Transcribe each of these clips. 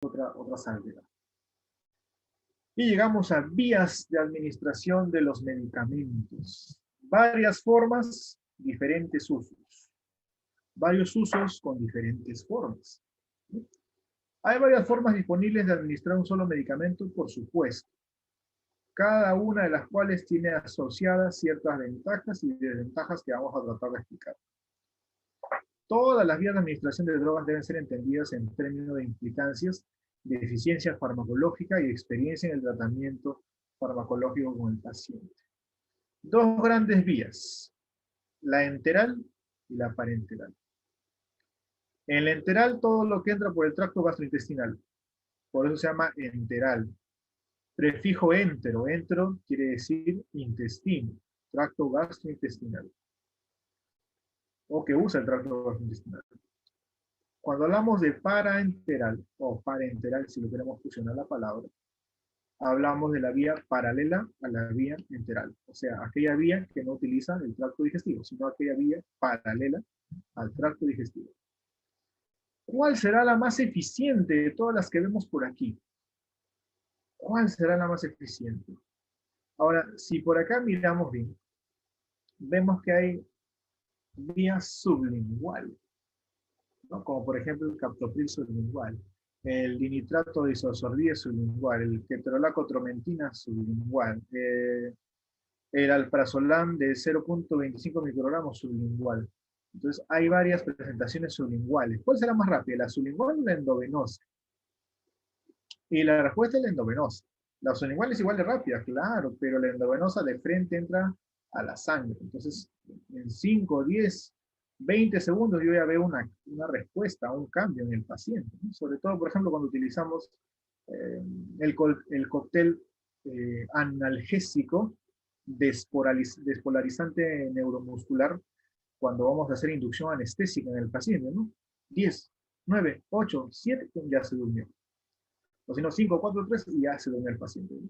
otra salvedad. Y llegamos a vías de administración de los medicamentos. Varias formas, diferentes usos. Varios usos con diferentes formas. Hay varias formas disponibles de administrar un solo medicamento, por supuesto. Cada una de las cuales tiene asociadas ciertas ventajas y desventajas que vamos a tratar de explicar. Todas las vías de administración de drogas deben ser entendidas en términos de implicancias, de eficiencia farmacológica y experiencia en el tratamiento farmacológico con el paciente. Dos grandes vías, la enteral y la parenteral. En la enteral, todo lo que entra por el tracto gastrointestinal, por eso se llama enteral. Prefijo entero, entero quiere decir intestino, tracto gastrointestinal, o que usa el tracto gastrointestinal. Cuando hablamos de paraenteral, o parenteral, si lo queremos fusionar la palabra, hablamos de la vía paralela a la vía enteral, o sea, aquella vía que no utiliza el tracto digestivo, sino aquella vía paralela al tracto digestivo. ¿Cuál será la más eficiente de todas las que vemos por aquí? ¿Cuál será la más eficiente? Ahora, si por acá miramos bien, vemos que hay vía sublingual, ¿no? Como por ejemplo el captopril sublingual, el dinitrato de isosorbida sublingual, el ketorolaco tromentina sublingual, el alprazolam de 0.25 microgramos sublingual. Entonces hay varias presentaciones sublinguales. ¿Cuál será más rápida, la sublingual o la endovenosa? Y la respuesta es la endovenosa. La sublingual es igual de rápida, claro, pero la endovenosa de frente entra a la sangre. Entonces, en 5, 10, 20 segundos yo ya veo una respuesta, un cambio en el paciente, ¿no? Sobre todo, por ejemplo, cuando utilizamos el cóctel analgésico despolarizante neuromuscular cuando vamos a hacer inducción anestésica en el paciente, ¿no? 10, 9, 8, 7, ya se durmió. O si no, 5, 4, 3 y ya se durmió el paciente, ¿no?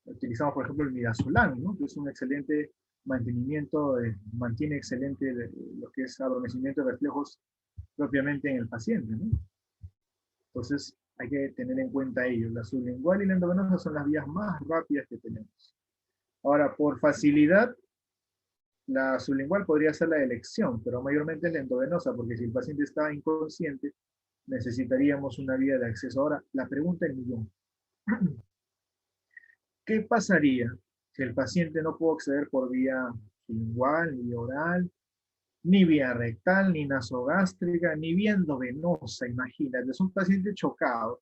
Utilizamos, por ejemplo, el midazolam, ¿no? Que es un excelente mantenimiento, mantiene excelente lo que es adormecimiento de reflejos propiamente en el paciente, ¿no? Entonces, hay que tener en cuenta ello. La sublingual y la endovenosa son las vías más rápidas que tenemos. Ahora, por facilidad, la sublingual podría ser la elección, pero mayormente es la endovenosa, porque si el paciente está inconsciente, necesitaríamos una vía de acceso. Ahora, la pregunta del millón. ¿Qué pasaría si el paciente no pudo acceder por vía sublingual, ni oral, ni vía rectal, ni nasogástrica, ni vía endovenosa? Imagínate, es un paciente chocado,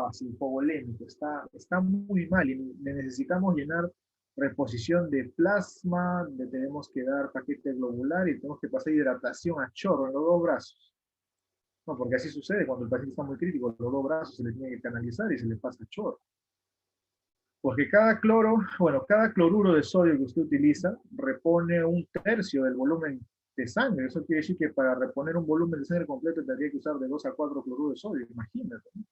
así, hipovolémico, está muy mal y necesitamos llenar reposición de plasma, le tenemos que dar paquete globular y tenemos que pasar hidratación a chorro en los dos brazos. No, porque así sucede cuando el paciente está muy crítico, los dos brazos se le tiene que canalizar y se le pasa a chorro. Porque cada cloruro de sodio que usted utiliza repone un tercio del volumen de sangre. Eso quiere decir que para reponer un volumen de sangre completo tendría que usar de 2 a 4 cloruros de sodio, imagínate, ¿no?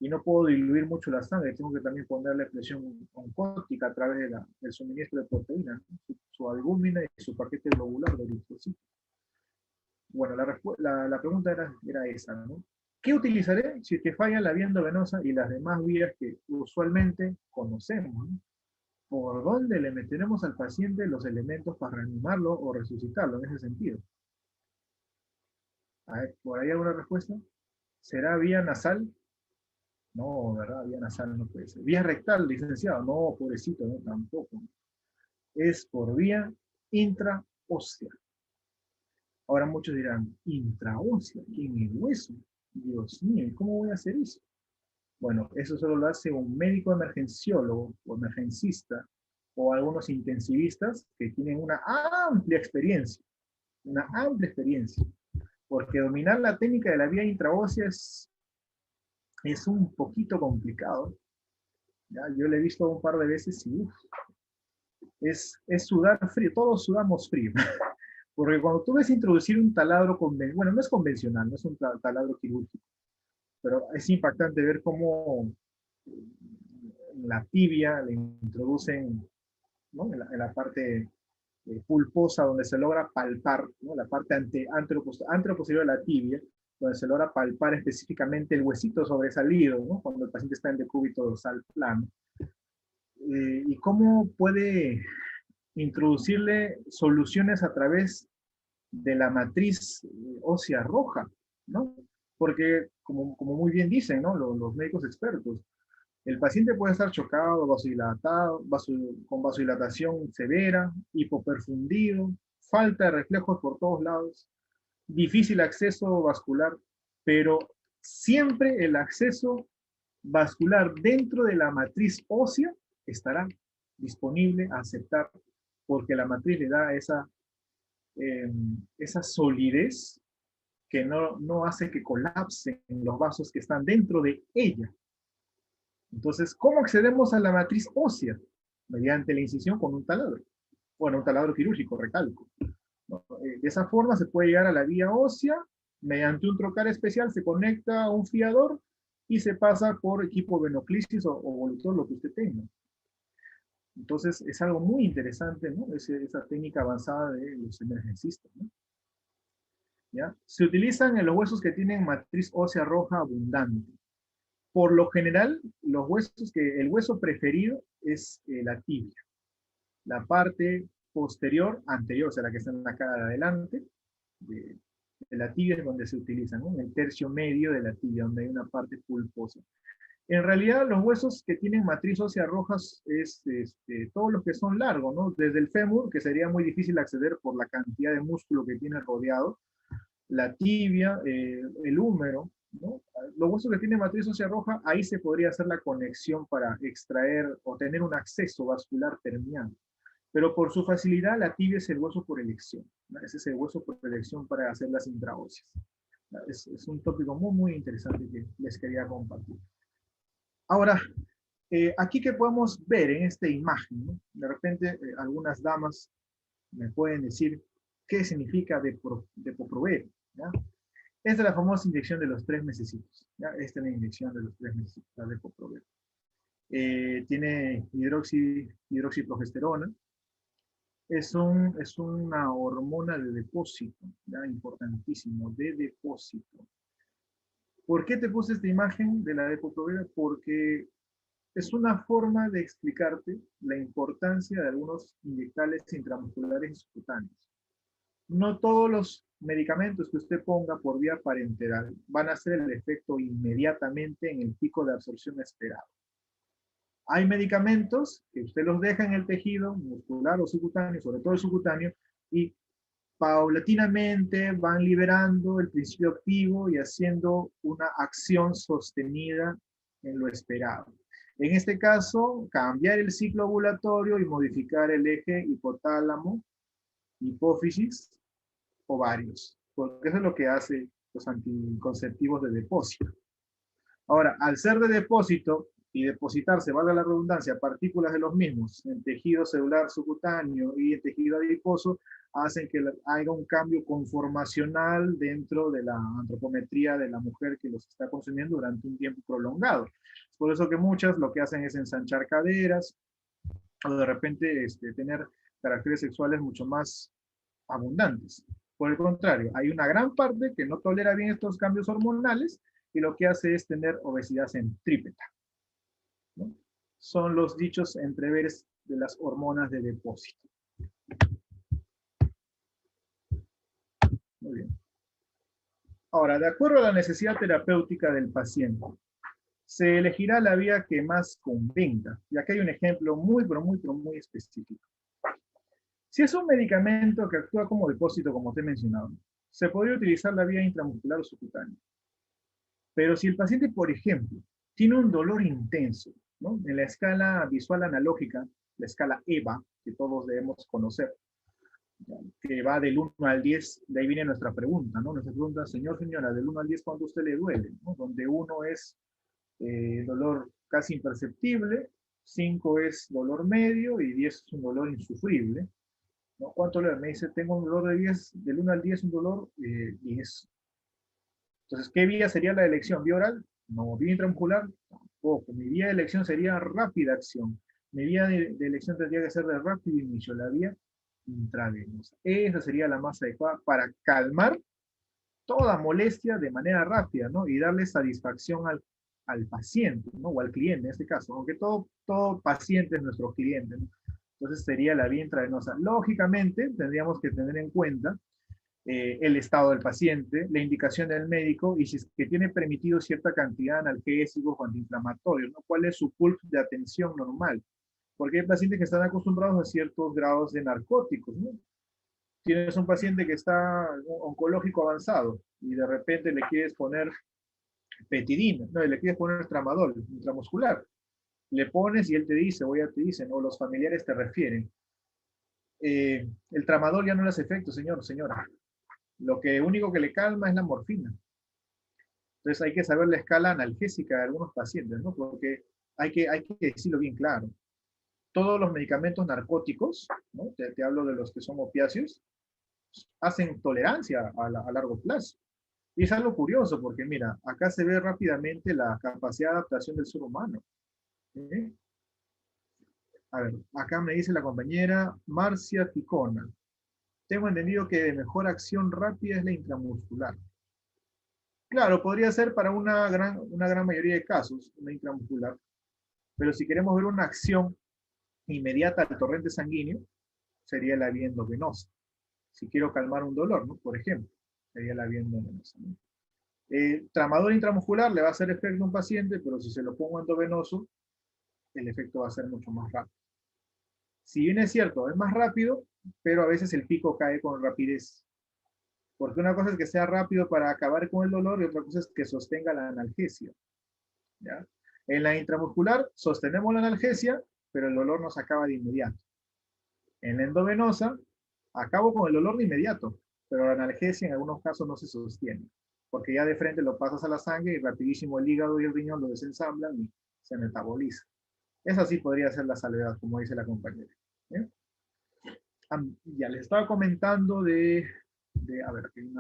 Y no puedo diluir mucho la sangre, tengo que también ponerle presión oncótica a través del suministro de proteínas, ¿no? Su albúmina y su paquete globular de eritrocitos. Bueno, la pregunta era esa, ¿no? ¿Qué utilizaré si es que falla la vía endovenosa y las demás vías que usualmente conocemos, ¿no? ¿Por dónde le meteremos al paciente los elementos para reanimarlo o resucitarlo en ese sentido? A ver, ¿por ahí alguna respuesta? ¿Será vía nasal? No, ¿verdad? Vía nasal no puede ser. ¿Vía rectal, licenciado? No, pobrecito, no, tampoco. Es por vía intraósea. Ahora muchos dirán, intraósea, ¿qué en el hueso? Dios mío, ¿cómo voy a hacer eso? Bueno, eso solo lo hace un médico emergenciólogo o emergencista o algunos intensivistas que tienen una amplia experiencia, porque dominar la técnica de la vía intraósea es un poquito complicado. ¿Ya? Yo lo he visto un par de veces y es sudar frío, todos sudamos frío. Porque cuando tú ves introducir un taladro convencional, bueno, no es convencional, no es un taladro quirúrgico, pero es impactante ver cómo en la tibia le introducen, ¿no? en la parte pulposa donde se logra palpar, ¿no? La parte anteroposterior de la tibia, donde se logra palpar específicamente el huesito sobresalido, ¿no? Cuando el paciente está en decúbito dorsal plano. Y cómo puede introducirle soluciones a través de la matriz ósea roja, ¿no? Porque, como muy bien dicen, ¿no? Los médicos expertos, el paciente puede estar chocado, vasodilatado, con vasodilatación severa, hipoperfundido, falta de reflejos por todos lados, difícil acceso vascular, pero siempre el acceso vascular dentro de la matriz ósea estará disponible a aceptar, porque la matriz le da esa solidez que no hace que colapsen los vasos que están dentro de ella. Entonces, ¿cómo accedemos a la matriz ósea? Mediante la incisión con un taladro. Bueno, un taladro quirúrgico, recalco. ¿No? De esa forma se puede llegar a la vía ósea, mediante un trocar especial se conecta a un fiador y se pasa por equipo venoclisis o volutor, lo que usted tenga. Entonces, es algo muy interesante, ¿no? Esa técnica avanzada de los emergencistas, ¿no? ¿Ya? Se utilizan en los huesos que tienen matriz ósea roja abundante. Por lo general, el hueso preferido es la tibia. La parte posterior, anterior, o sea, la que está en la cara de adelante, de la tibia es donde se utiliza, ¿no? En el tercio medio de la tibia, donde hay una parte pulposa. En realidad, los huesos que tienen matriz ósea rojas es todos los que son largos, ¿no? Desde el fémur, que sería muy difícil acceder por la cantidad de músculo que tiene rodeado, la tibia, el húmero, ¿no? Los huesos que tienen matriz ósea roja, ahí se podría hacer la conexión para extraer o tener un acceso vascular terminal. Pero por su facilidad, la tibia es el hueso por elección, ¿no? Ese es el hueso por elección para hacer las intraóseas. Es un tópico muy, muy interesante que les quería compartir. Ahora, aquí que podemos ver en esta imagen, ¿no? De repente algunas damas me pueden decir qué significa Depo-Provera, ¿ya? Esta es la famosa inyección de los 3 mesecitos, ¿ya? Esta es la inyección de los 3 mesecitos, la Depo-Provera. Tiene hidroxiprogesterona, es una hormona de depósito, ¿ya? Importantísimo, de depósito. ¿Por qué te puse esta imagen de la Depo-Provera? Porque es una forma de explicarte la importancia de algunos inyectables intramusculares y subcutáneos. No todos los medicamentos que usted ponga por vía parenteral van a hacer el efecto inmediatamente en el pico de absorción esperado. Hay medicamentos que usted los deja en el tejido muscular o subcutáneo, sobre todo el subcutáneo, y paulatinamente van liberando el principio activo y haciendo una acción sostenida en lo esperado. En este caso, cambiar el ciclo ovulatorio y modificar el eje hipotálamo, hipófisis, ovarios, porque eso es lo que hace los anticonceptivos de depósito. Ahora, al ser de depósito y depositarse, valga la redundancia, partículas de los mismos en tejido celular subcutáneo y en tejido adiposo, hacen que haya un cambio conformacional dentro de la antropometría de la mujer que los está consumiendo durante un tiempo prolongado. Es por eso que muchas lo que hacen es ensanchar caderas o de repente tener caracteres sexuales mucho más abundantes. Por el contrario, hay una gran parte que no tolera bien estos cambios hormonales y lo que hace es tener obesidad centrípeta, ¿no? Son los dichos entreveres de las hormonas de depósito. Muy bien. Ahora, de acuerdo a la necesidad terapéutica del paciente, se elegirá la vía que más convenga. Y aquí hay un ejemplo muy específico. Si es un medicamento que actúa como depósito, como te he mencionado, se podría utilizar la vía intramuscular o subcutánea. Pero si el paciente, por ejemplo, tiene un dolor intenso, ¿no? En la escala visual analógica, la escala EVA, que todos debemos conocer, que va del 1 al 10, de ahí viene nuestra pregunta, ¿no? Nuestra pregunta, señora, del 1 al 10, ¿cuánto a usted le duele? ¿No? Donde 1 es dolor casi imperceptible, 5 es dolor medio y 10 es un dolor insufrible, ¿no? ¿Cuánto le duele? Me dice, tengo un dolor de 10, del 1 al 10 un dolor 10. Entonces, ¿qué vía sería la elección? ¿Vía oral? No. ¿Vía intramuscular? Tampoco. Mi vía de elección sería rápida acción. Mi vía de elección tendría que ser de rápido inicio, la vía intravenosa. Esa sería la más adecuada para calmar toda molestia de manera rápida, ¿no? Y darle satisfacción al paciente, ¿no? O al cliente en este caso, aunque todo paciente es nuestro cliente, ¿no? Entonces sería la vía intravenosa. Lógicamente, tendríamos que tener en cuenta el estado del paciente, la indicación del médico y si es que tiene permitido cierta cantidad de analgésicos o antiinflamatorios, ¿no? ¿Cuál es su pulso de atención normal? Porque hay pacientes que están acostumbrados a ciertos grados de narcóticos, ¿no? Tienes un paciente que está oncológico avanzado y de repente le quieres poner petidina, no, le quieres poner tramadol intramuscular. Le pones y él te dice, o ella te dicen, o los familiares te refieren. El tramadol ya no le hace efecto, señor, señora. Lo que único que le calma es la morfina. Entonces hay que saber la escala analgésica de algunos pacientes, ¿no? Porque hay que decirlo bien claro. Todos los medicamentos narcóticos, ¿no? Te hablo de los que son opiáceos, hacen tolerancia a largo plazo. Y es algo curioso porque, mira, acá se ve rápidamente la capacidad de adaptación del ser humano. ¿Eh? A ver, acá me dice la compañera Marcia Ticona. Tengo entendido que de mejor acción rápida es la intramuscular. Claro, podría ser para una gran mayoría de casos, una intramuscular. Pero si queremos ver una acción inmediata al torrente sanguíneo, sería la vía endovenosa. Si quiero calmar un dolor, ¿no? Por ejemplo, sería la vía endovenosa, ¿no? Tramador intramuscular le va a hacer efecto a un paciente, pero si se lo pongo endovenoso, el efecto va a ser mucho más rápido. Si bien es cierto, es más rápido, pero a veces el pico cae con rapidez. Porque una cosa es que sea rápido para acabar con el dolor y otra cosa es que sostenga la analgesia. ¿Ya? En la intramuscular sostenemos la analgesia, pero el dolor no se acaba de inmediato. En la endovenosa, acabo con el dolor de inmediato, pero la analgesia en algunos casos no se sostiene, porque ya de frente lo pasas a la sangre y rapidísimo el hígado y el riñón lo desensamblan y se metaboliza. Esa sí podría ser la salvedad, como dice la compañera. ¿Eh? Ya les estaba comentando a ver, aquí hay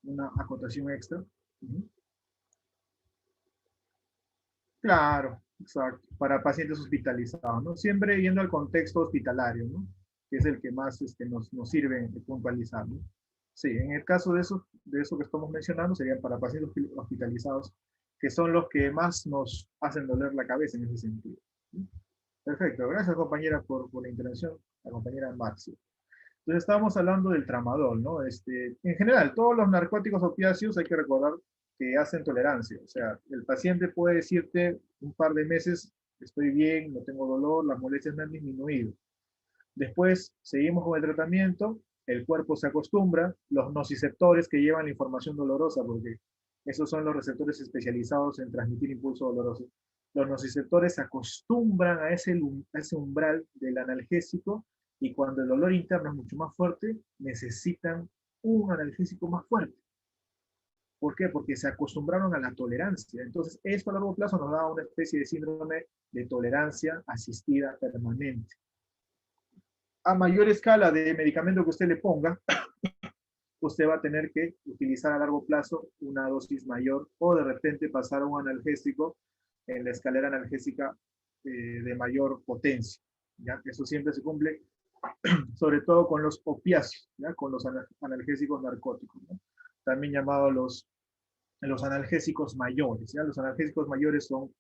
una acotación extra. Claro, exacto, para pacientes hospitalizados, ¿no? Siempre yendo al contexto hospitalario, ¿no? Que es el que más nos sirve de puntualizar, ¿no? Sí, en el caso de eso que estamos mencionando, serían para pacientes hospitalizados, que son los que más nos hacen doler la cabeza en ese sentido. ¿Sí? Perfecto, gracias compañera por la intervención, la compañera Maxi. Entonces estábamos hablando del tramadol, ¿no? En general, todos los narcóticos opiáceos hay que recordar que hacen tolerancia. O sea, el paciente puede decirte un par de meses, estoy bien, no tengo dolor, las molestias me han disminuido. Después seguimos con el tratamiento, el cuerpo se acostumbra, los nociceptores que llevan la información dolorosa, porque esos son los receptores especializados en transmitir impulso doloroso. Los nociceptores se acostumbran a ese umbral del analgésico y cuando el dolor interno es mucho más fuerte, necesitan un analgésico más fuerte. ¿Por qué? Porque se acostumbraron a la tolerancia. Entonces, esto a largo plazo nos da una especie de síndrome de tolerancia asistida permanente. A mayor escala de medicamento que usted le ponga, usted va a tener que utilizar a largo plazo una dosis mayor o de repente pasar a un analgésico en la escalera analgésica de mayor potencia. ¿Ya? Eso siempre se cumple, sobre todo con los opiáceos, ¿ya? Con los analgésicos narcóticos, ¿no? También llamados los analgésicos mayores. ¿Ya? Los analgésicos mayores son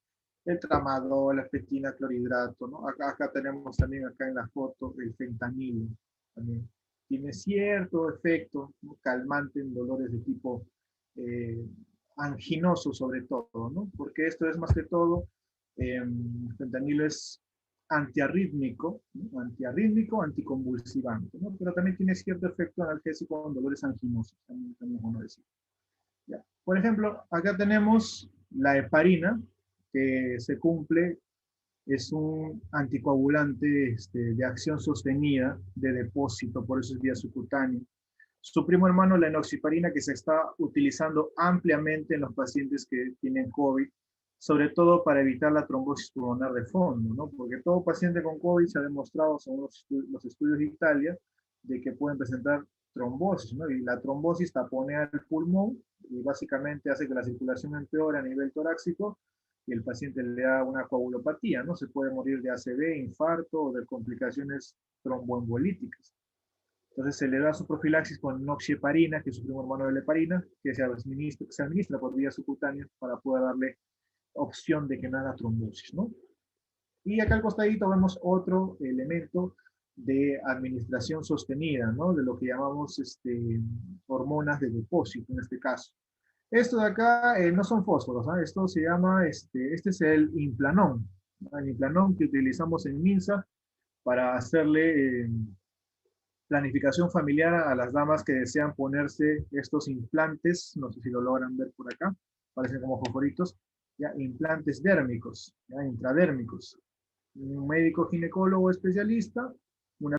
el tramadol, la fetina, clorhidrato, ¿no? Acá tenemos también acá en la foto el fentanilo. También tiene cierto efecto, ¿no? Calmante en dolores de tipo eh, anginoso sobre todo, ¿no? Porque esto es más que todo, el fentanilo es antiarrítmico, ¿no? Antiarrítmico, anticonvulsivante, ¿no? Pero también tiene cierto efecto analgésico en dolores anginosos, también es bueno decir. ¿Ya? Por ejemplo, acá tenemos la heparina, que se cumple, es un anticoagulante de acción sostenida, de depósito, por eso es vía subcutánea. Su primo hermano, la enoxaparina, que se está utilizando ampliamente en los pacientes que tienen COVID, sobre todo para evitar la trombosis pulmonar de fondo, ¿no? Porque todo paciente con COVID se ha demostrado, según los estudios de Italia, de que pueden presentar trombosis, ¿no? Y la trombosis taponea el pulmón y básicamente hace que la circulación empeore a nivel torácico y el paciente le da una coagulopatía, ¿no? Se puede morir de ACV, infarto o de complicaciones tromboembolíticas. Entonces se le da su profilaxis con noxieparina, que es su primo hermano de la heparina, que se administra por vía subcutánea para poder darle opción de que no haga trombosis, ¿no? Y acá al costadito vemos otro elemento de administración sostenida, ¿no? De lo que llamamos hormonas de depósito en este caso. Esto de acá no son fósforos, ¿no? Esto se llama, este es el implanón, ¿no? El implanón que utilizamos en MINSA para hacerle planificación familiar a las damas que desean ponerse estos implantes, no sé si lo logran ver por acá, parecen como fosforitos, ya, implantes dérmicos, ya, intradérmicos. Un médico ginecólogo especialista